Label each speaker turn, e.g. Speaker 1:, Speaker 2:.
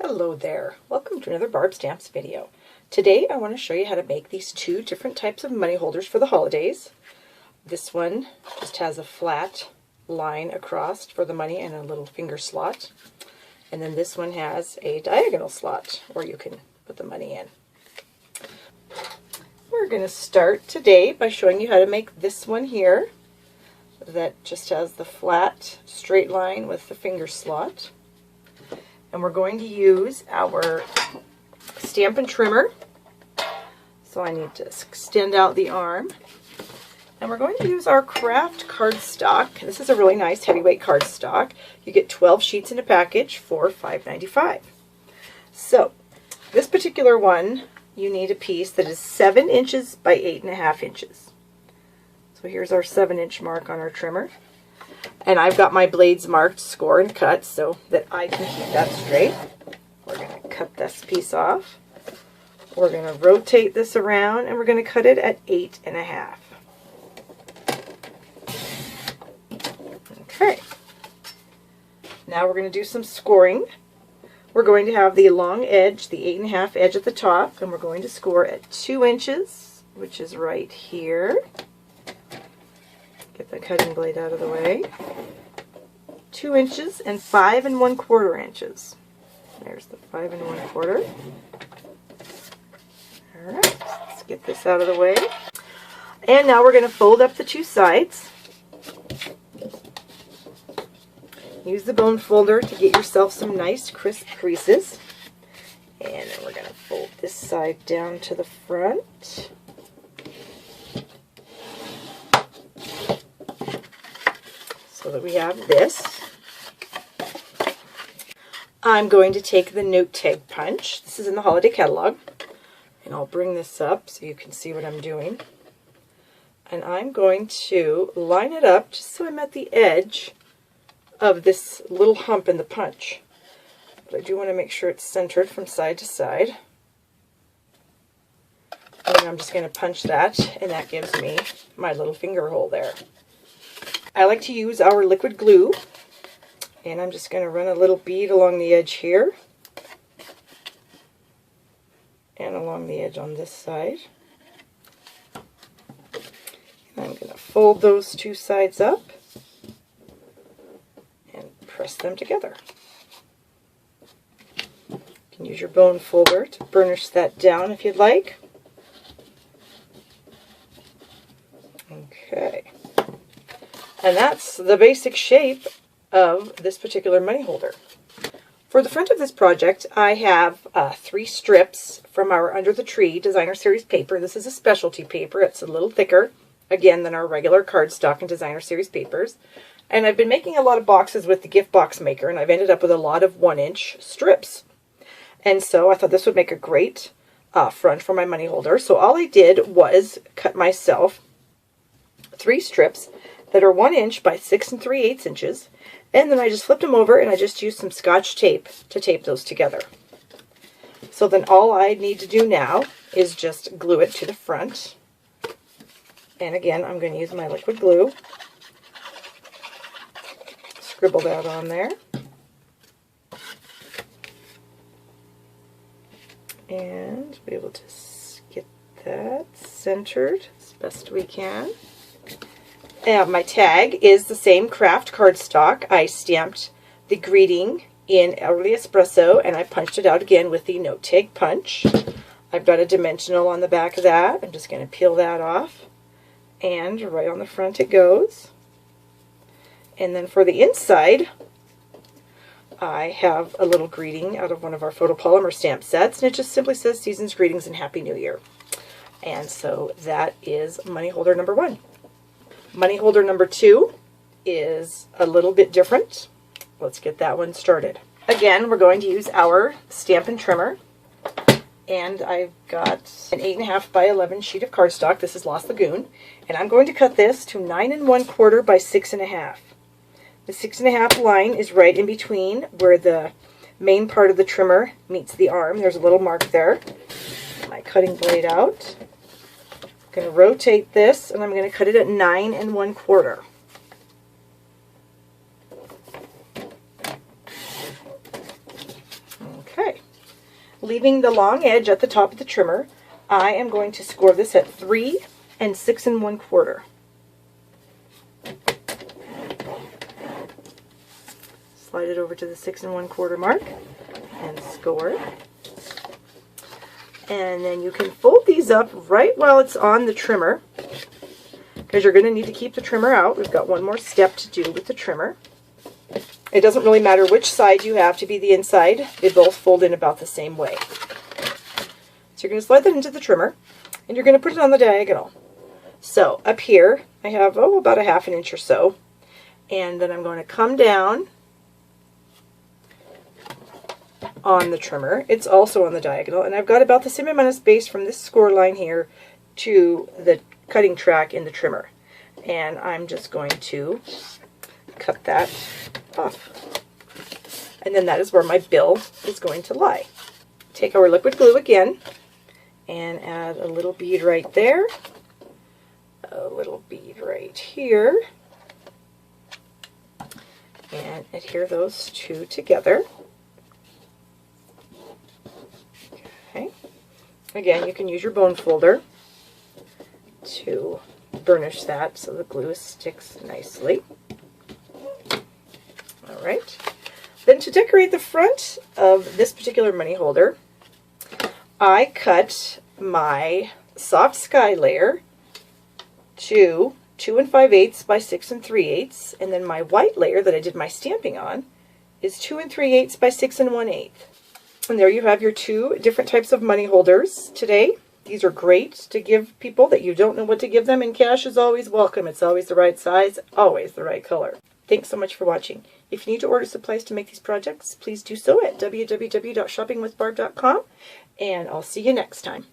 Speaker 1: Hello there, welcome to another Barb Stamps video. Today I want to show you how to make these two different types of money holders for the holidays. This one just has a flat line across for the money and a little finger slot. And then this one has a diagonal slot where you can put the money in. We're going to start today by showing you how to make this one here that just has the flat straight line with the finger slot. And we're going to use our Stampin' Trimmer. So I need to extend out the arm. And we're going to use our craft cardstock. This is a really nice heavyweight cardstock. You get 12 sheets in a package for $5.95. So this particular one, you need a piece that is 7 inches by 8.5 inches. So here's our 7-inch mark on our trimmer. And I've got my blades marked, score, and cut so that I can keep that straight. We're going to cut this piece off. We're going to rotate this around and we're going to cut it at 8.5. Okay. Now we're going to do some scoring. We're going to have the long edge, the 8.5 edge at the top, and we're going to score at 2 inches, which is right here. Get the cutting blade out of the way. 2 inches and 5 1/4 inches. There's the 5 1/4. Alright, let's get this out of the way. And now we're going to fold up the two sides. Use the bone folder to get yourself some nice crisp creases. And then we're going to fold this side down to the front. So that we have this. I'm going to take the note tag punch. This is in the holiday catalog. And I'll bring this up so you can see what I'm doing. And I'm going to line it up just so I'm at the edge of this little hump in the punch. But I do want to make sure it's centered from side to side. And then I'm just going to punch that, and that gives me my little finger hole there. I like to use our liquid glue, and I'm just going to run a little bead along the edge here and along the edge on this side. And I'm going to fold those two sides up and press them together. You can use your bone folder to burnish that down if you'd like. Okay. And that's the basic shape of this particular money holder. For the front of this project, I have 3 strips from our Under the Tree Designer Series paper. This is a specialty paper. It's a little thicker, again, than our regular cardstock and Designer Series papers. And I've been making a lot of boxes with the gift box maker, and I've ended up with a lot of 1-inch strips. And so I thought this would make a great front for my money holder. So all I did was cut myself 3 strips that are 1 inch by 6 3/8 inches, and then I just flipped them over and I just used some Scotch tape to tape those together. So then all I need to do now is just glue it to the front. And again, I'm going to use my liquid glue. Scribble that on there. And be able to get that centered as best we can. My tag is the same craft cardstock. I stamped the greeting in Early Espresso and I punched it out again with the note tag punch. I've got a dimensional on the back of that. I'm just going to peel that off, and right on the front it goes. And then for the inside, I have a little greeting out of one of our photopolymer stamp sets, and it just simply says Season's Greetings and Happy New Year. And so that is money holder number 1. Money holder number 2 is a little bit different. Let's get that one started. Again, we're going to use our Stampin' Trimmer, and I've got an 8.5 by 11 sheet of cardstock. This is Lost Lagoon, and I'm going to cut this to 9 1/4 by 6.5. The 6.5 line is right in between where the main part of the trimmer meets the arm. There's a little mark there. My cutting blade out. I'm going to rotate this, and I'm going to cut it at 9 1/4. Okay. leaving the long edge at the top of the trimmer, I am going to score this at 3 6 1/4. Slide it over to the 6 1/4 mark and score. And then you can fold these up right while it's on the trimmer, because you're going to need to keep the trimmer out. We've got one more step to do with the trimmer. It doesn't really matter which side you have to be the inside. They both fold in about the same way. So you're going to slide that into the trimmer, and you're going to put it on the diagonal. So up here, I have, about a 1/2 inch or so. And then I'm going to come down on the trimmer. It's also on the diagonal, and I've got about the same amount of space from this score line here to the cutting track in the trimmer. And I'm just going to cut that off. And then that is where my bill is going to lie. Take our liquid glue again and add a little bead right there, a little bead right here, and adhere those two together. Okay. Again, you can use your bone folder to burnish that so the glue sticks nicely. Alright. Then to decorate the front of this particular money holder, I cut my soft sky layer to 2 5/8 by 6 3/8, and then my white layer that I did my stamping on is 2 3/8 by 6 1/8. And there you have your 2 different types of money holders today. These are great to give people that you don't know what to give them, and cash is always welcome. It's always the right size, always the right color. Thanks so much for watching. If you need to order supplies to make these projects, please do so at www.shoppingwithbarb.com, and I'll see you next time.